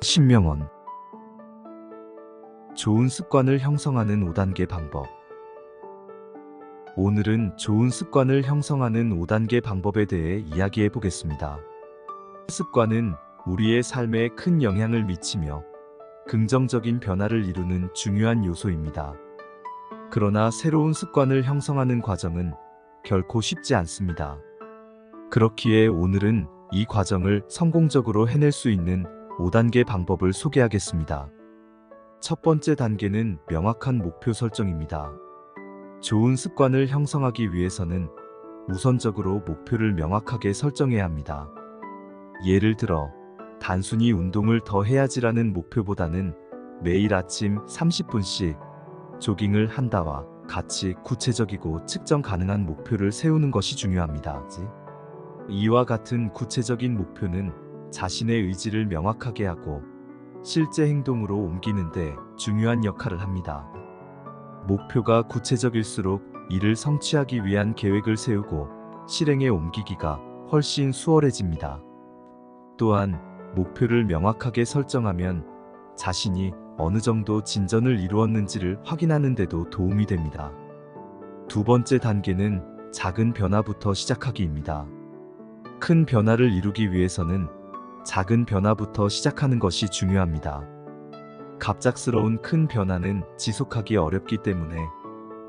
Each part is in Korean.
신명원. 좋은 습관을 형성하는 5단계 방법. 오늘은 좋은 습관을 형성하는 5단계 방법에 대해 이야기해 보겠습니다. 습관은 우리의 삶에 큰 영향을 미치며 긍정적인 변화를 이루는 중요한 요소입니다. 그러나 새로운 습관을 형성하는 과정은 결코 쉽지 않습니다. 그렇기에 오늘은 이 과정을 성공적으로 해낼 수 있는 5단계 방법을 소개하겠습니다. 첫 번째 단계는 명확한 목표 설정입니다. 좋은 습관을 형성하기 위해서는 우선적으로 목표를 명확하게 설정해야 합니다. 예를 들어, 단순히 운동을 더 해야지라는 목표보다는 매일 아침 30분씩 조깅을 한다와 같이 구체적이고 측정 가능한 목표를 세우는 것이 중요합니다. 이와 같은 구체적인 목표는 자신의 의지를 명확하게 하고 실제 행동으로 옮기는데 중요한 역할을 합니다. 목표가 구체적일수록 이를 성취하기 위한 계획을 세우고 실행에 옮기기가 훨씬 수월해집니다. 또한 목표를 명확하게 설정하면 자신이 어느 정도 진전을 이루었는지를 확인하는 데도 도움이 됩니다. 두 번째 단계는 작은 변화부터 시작하기입니다. 큰 변화를 이루기 위해서는 작은 변화부터 시작하는 것이 중요합니다. 갑작스러운 큰 변화는 지속하기 어렵기 때문에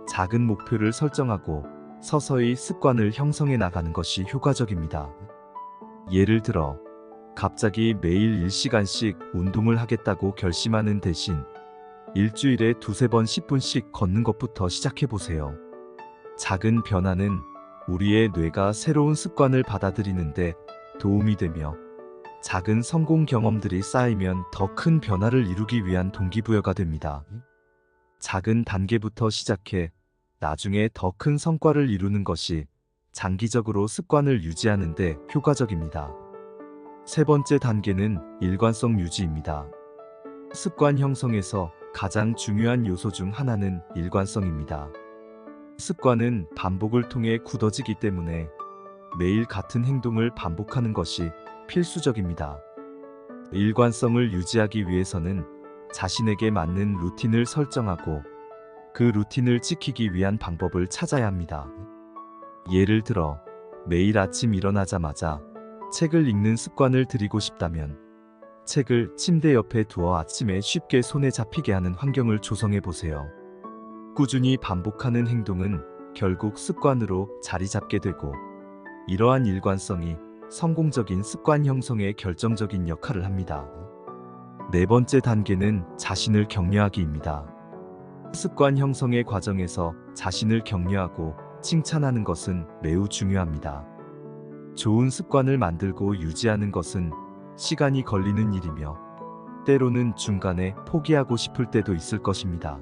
작은 목표를 설정하고 서서히 습관을 형성해 나가는 것이 효과적입니다. 예를 들어, 갑자기 매일 1시간씩 운동을 하겠다고 결심하는 대신 일주일에 두세 번 10분씩 걷는 것부터 시작해 보세요. 작은 변화는 우리의 뇌가 새로운 습관을 받아들이는데 도움이 되며 작은 성공 경험들이 쌓이면 더 큰 변화를 이루기 위한 동기부여가 됩니다. 작은 단계부터 시작해 나중에 더 큰 성과를 이루는 것이 장기적으로 습관을 유지하는 데 효과적입니다. 세 번째 단계는 일관성 유지입니다. 습관 형성에서 가장 중요한 요소 중 하나는 일관성입니다. 습관은 반복을 통해 굳어지기 때문에 매일 같은 행동을 반복하는 것이 필수적입니다. 일관성을 유지하기 위해서는 자신에게 맞는 루틴을 설정하고 그 루틴을 지키기 위한 방법을 찾아야 합니다. 예를 들어, 매일 아침 일어나자마자 책을 읽는 습관을 들이고 싶다면 책을 침대 옆에 두어 아침에 쉽게 손에 잡히게 하는 환경을 조성해 보세요. 꾸준히 반복하는 행동은 결국 습관으로 자리 잡게 되고 이러한 일관성이 성공적인 습관 형성에 결정적인 역할을 합니다. 네 번째 단계는 자신을 격려하기입니다. 습관 형성의 과정에서 자신을 격려하고 칭찬하는 것은 매우 중요합니다. 좋은 습관을 만들고 유지하는 것은 시간이 걸리는 일이며 때로는 중간에 포기하고 싶을 때도 있을 것입니다.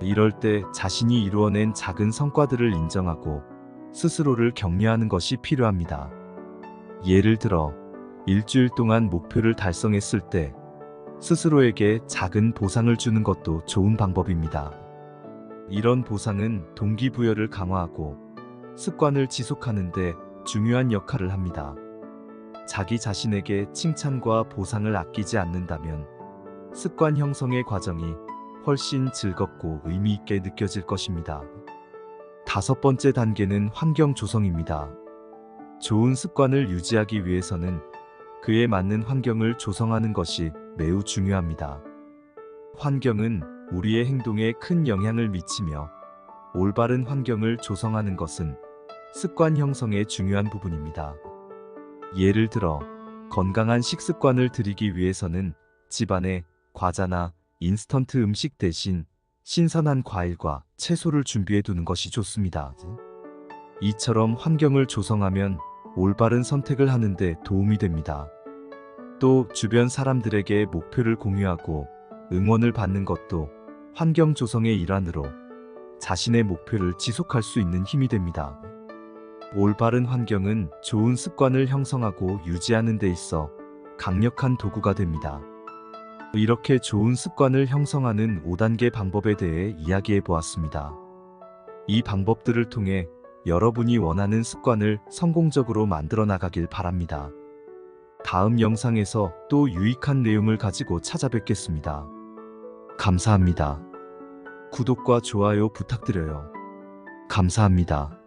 이럴 때 자신이 이루어낸 작은 성과들을 인정하고 스스로를 격려하는 것이 필요합니다. 예를 들어, 일주일 동안 목표를 달성했을 때 스스로에게 작은 보상을 주는 것도 좋은 방법입니다. 이런 보상은 동기부여를 강화하고 습관을 지속하는 데 중요한 역할을 합니다. 자기 자신에게 칭찬과 보상을 아끼지 않는다면 습관 형성의 과정이 훨씬 즐겁고 의미 있게 느껴질 것입니다. 다섯 번째 단계는 환경 조성입니다. 좋은 습관을 유지하기 위해서는 그에 맞는 환경을 조성하는 것이 매우 중요합니다. 환경은 우리의 행동에 큰 영향을 미치며 올바른 환경을 조성하는 것은 습관 형성의 중요한 부분입니다. 예를 들어, 건강한 식습관을 들이기 위해서는 집안에 과자나 인스턴트 음식 대신 신선한 과일과 채소를 준비해 두는 것이 좋습니다. 이처럼 환경을 조성하면 올바른 선택을 하는 데 도움이 됩니다. 또 주변 사람들에게 목표를 공유하고 응원을 받는 것도 환경 조성의 일환으로 자신의 목표를 지속할 수 있는 힘이 됩니다. 올바른 환경은 좋은 습관을 형성하고 유지하는 데 있어 강력한 도구가 됩니다. 이렇게 좋은 습관을 형성하는 5단계 방법에 대해 이야기해 보았습니다. 이 방법들을 통해 여러분이 원하는 습관을 성공적으로 만들어 나가길 바랍니다. 다음 영상에서 또 유익한 내용을 가지고 찾아뵙겠습니다. 감사합니다. 구독과 좋아요 부탁드려요. 감사합니다.